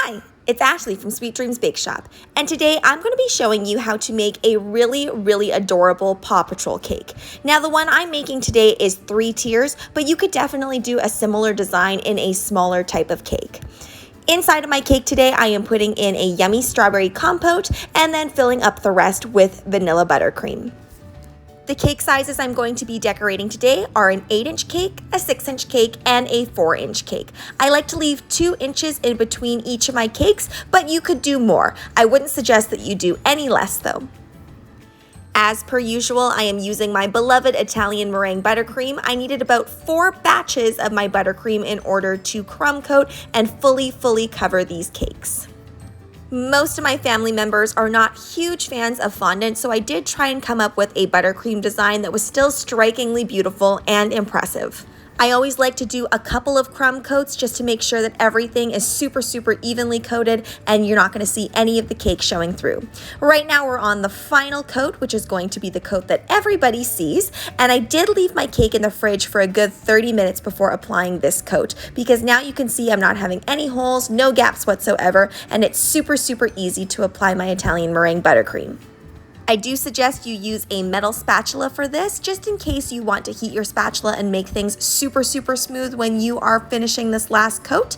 Hi, it's Ashleigh from Sweet Dreams Bake Shop, and today I'm going to be showing you how to make a really adorable Paw Patrol cake. Now the one I'm making today is 3 tiers, but you could definitely do a similar design in a smaller type of cake. Inside of my cake today, I am putting in a yummy strawberry compote and then filling up the rest with vanilla buttercream. The cake sizes I'm going to be decorating today are an 8-inch cake, a 6-inch cake, and a 4-inch cake. I like to leave 2 inches in between each of my cakes, but you could do more. I wouldn't suggest that you do any less though. As per usual, I am using my beloved Italian meringue buttercream. I needed about 4 batches of my buttercream in order to crumb coat and fully cover these cakes. Most of my family members are not huge fans of fondant, so I did try and come up with a buttercream design that was still strikingly beautiful and impressive. I always like to do a couple of crumb coats just to make sure that everything is super evenly coated and you're not going to see any of the cake showing through. Right now we're on the final coat, which is going to be the coat that everybody sees, and I did leave my cake in the fridge for a good 30 minutes before applying this coat because now you can see I'm not having any holes, no gaps whatsoever, and it's super easy to apply my Italian meringue buttercream. I do suggest you use a metal spatula for this, just in case you want to heat your spatula and make things super smooth when you are finishing this last coat.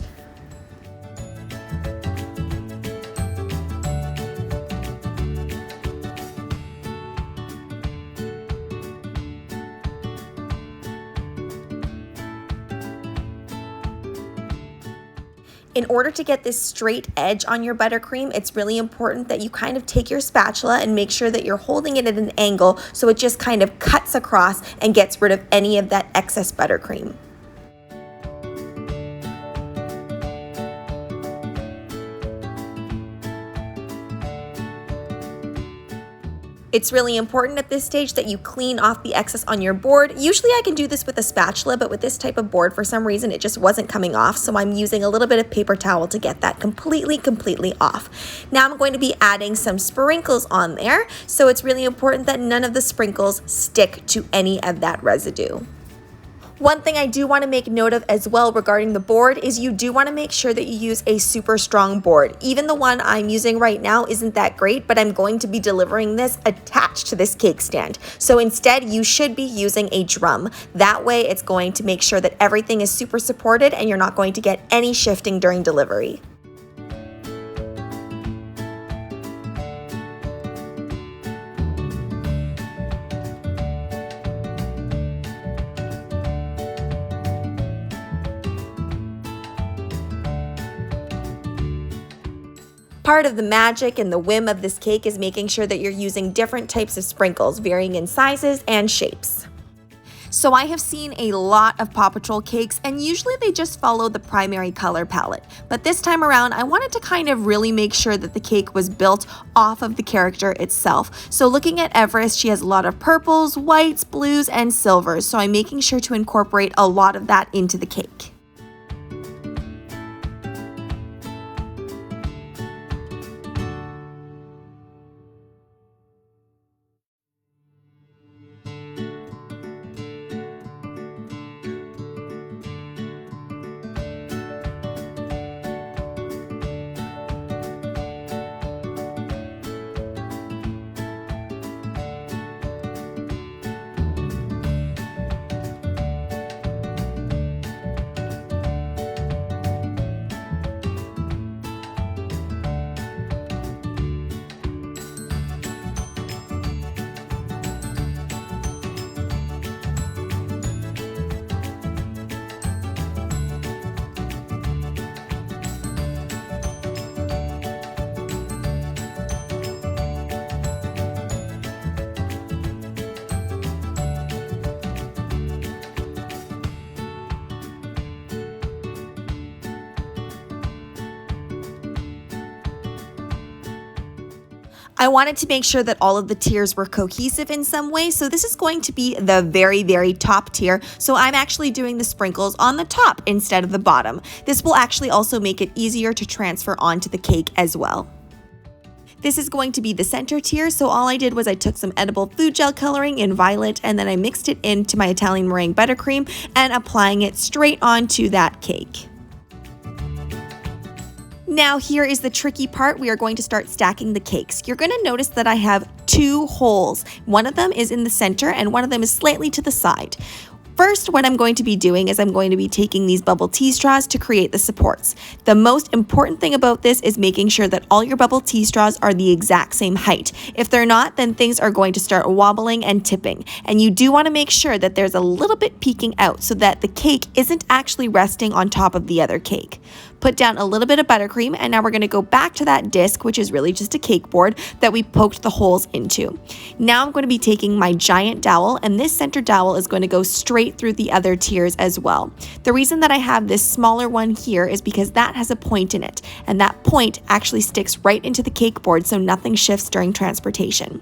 In order to get this straight edge on your buttercream, it's really important that you kind of take your spatula and make sure that you're holding it at an angle so it just kind of cuts across and gets rid of any of that excess buttercream. It's really important at this stage that you clean off the excess on your board. Usually I can do this with a spatula, but with this type of board, for some reason, it just wasn't coming off, so I'm using a little bit of paper towel to get that completely off. Now I'm going to be adding some sprinkles on there, so it's really important that none of the sprinkles stick to any of that residue. One thing I do want to make note of as well regarding the board is you do want to make sure that you use a super strong board. Even the one I'm using right now isn't that great, but I'm going to be delivering this attached to this cake stand. So instead, you should be using a drum. That way, it's going to make sure that everything is super supported and you're not going to get any shifting during delivery. Part of the magic and the whim of this cake is making sure that you're using different types of sprinkles, varying in sizes and shapes. So I have seen a lot of Paw Patrol cakes, and usually they just follow the primary color palette. But this time around, I wanted to kind of really make sure that the cake was built off of the character itself. So looking at Everest, she has a lot of purples, whites, blues, and silvers. So I'm making sure to incorporate a lot of that into the cake. I wanted to make sure that all of the tiers were cohesive in some way, so this is going to be the very top tier. So I'm actually doing the sprinkles on the top instead of the bottom. This will actually also make it easier to transfer onto the cake as well. This is going to be the center tier, so all I did was I took some edible food gel coloring in violet and then I mixed it into my Italian meringue buttercream and applying it straight onto that cake. Now here is the tricky part. We are going to start stacking the cakes. You're going to notice that I have 2 holes. One of them is in the center and one of them is slightly to the side. First, what I'm going to be doing is I'm going to be taking these bubble tea straws to create the supports. The most important thing about this is making sure that all your bubble tea straws are the exact same height. If they're not, then things are going to start wobbling and tipping. And you do want to make sure that there's a little bit peeking out so that the cake isn't actually resting on top of the other cake. Put down a little bit of buttercream, and now we're going to go back to that disc, which is really just a cake board that we poked the holes into. Now I'm going to be taking my giant dowel, and this center dowel is going to go straight through the other tiers as well. The reason that I have this smaller one here is because that has a point in it, and that point actually sticks right into the cake board so nothing shifts during transportation.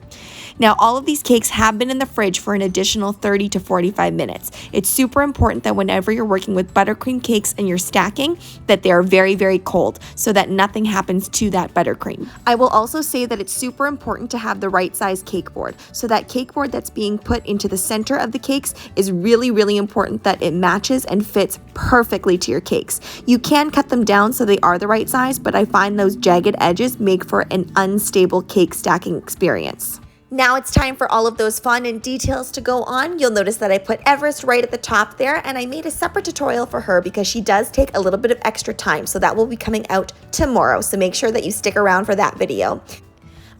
Now, all of these cakes have been in the fridge for an additional 30 to 45 minutes. It's super important that whenever you're working with buttercream cakes and you're stacking, that they are very, very cold so that nothing happens to that buttercream. I will also say that it's super important to have the right size cake board. So that cake board that's being put into the center of the cakes is really, really important that it matches and fits perfectly to your cakes. You can cut them down so they are the right size, but I find those jagged edges make for an unstable cake stacking experience. Now it's time for all of those fondant details to go on. You'll notice that I put Everest right at the top there, and I made a separate tutorial for her because she does take a little bit of extra time, so that will be coming out tomorrow, so make sure that you stick around for that video.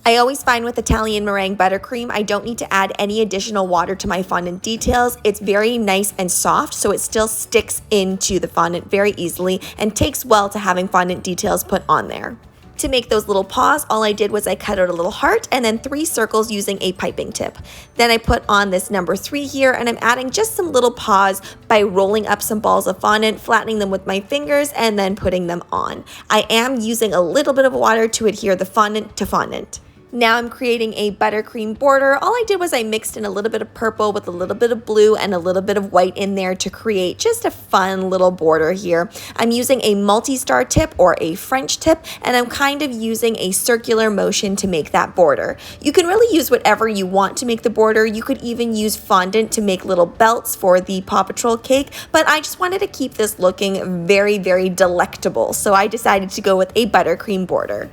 I always find with Italian meringue buttercream, I don't need to add any additional water to my fondant details. It's very nice and soft, so it still sticks into the fondant very easily and takes well to having fondant details put on there. To make those little paws, all I did was I cut out a little heart and then 3 circles using a piping tip. Then I put on this number 3 here, and I'm adding just some little paws by rolling up some balls of fondant, flattening them with my fingers, and then putting them on. I am using a little bit of water to adhere the fondant to fondant. Now I'm creating a buttercream border. All I did was I mixed in a little bit of purple with a little bit of blue and a little bit of white in there to create just a fun little border here. I'm using a multi-star tip or a French tip, and I'm kind of using a circular motion to make that border. You can really use whatever you want to make the border. You could even use fondant to make little belts for the Paw Patrol cake, but I just wanted to keep this looking very, very delectable, so I decided to go with a buttercream border.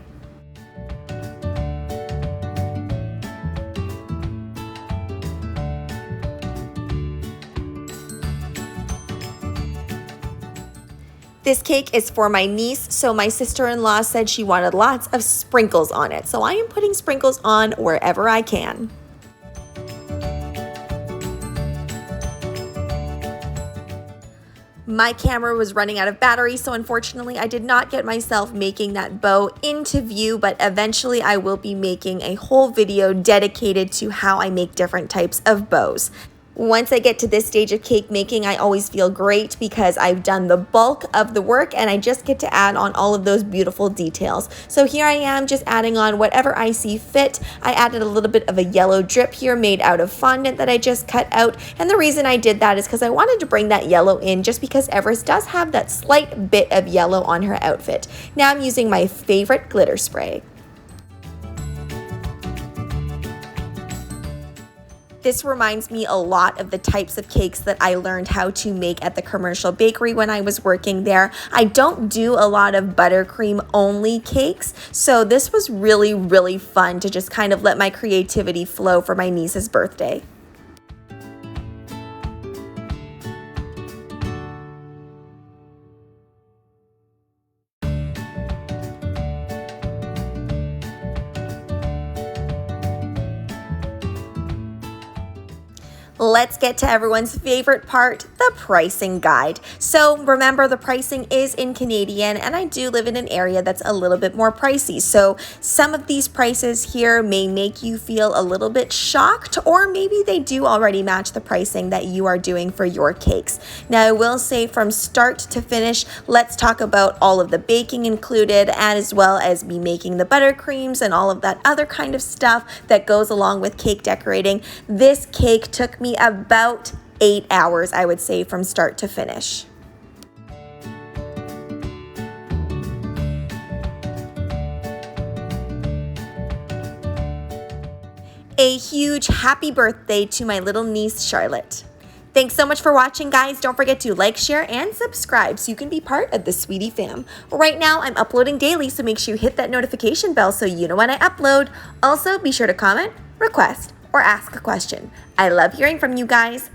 This cake is for my niece, so my sister-in-law said she wanted lots of sprinkles on it. So I am putting sprinkles on wherever I can. My camera was running out of battery, so unfortunately I did not get myself making that bow into view, but eventually I will be making a whole video dedicated to how I make different types of bows. Once I get to this stage of cake making, I always feel great because I've done the bulk of the work and I just get to add on all of those beautiful details. So here I am just adding on whatever I see fit. I added a little bit of a yellow drip here made out of fondant that I just cut out. And the reason I did that is because I wanted to bring that yellow in just because Everest does have that slight bit of yellow on her outfit. Now I'm using my favorite glitter spray. This reminds me a lot of the types of cakes that I learned how to make at the commercial bakery when I was working there. I don't do a lot of buttercream only cakes, so this was really, really fun to just kind of let my creativity flow for my niece's birthday. Let's get to everyone's favorite part, the pricing guide. So remember, the pricing is in Canadian, and I do live in an area that's a little bit more pricey. So some of these prices here may make you feel a little bit shocked, or maybe they do already match the pricing that you are doing for your cakes. Now I will say from start to finish, let's talk about all of the baking included, as well as me making the buttercreams and all of that other kind of stuff that goes along with cake decorating. This cake took me about 8 hours, I would say, from start to finish. A huge happy birthday to my little niece, Charlotte. Thanks so much for watching, guys. Don't forget to like, share, and subscribe so you can be part of the Sweetie fam. Right now, I'm uploading daily, so make sure you hit that notification bell so you know when I upload. Also, be sure to comment, request, or ask a question. I love hearing from you guys.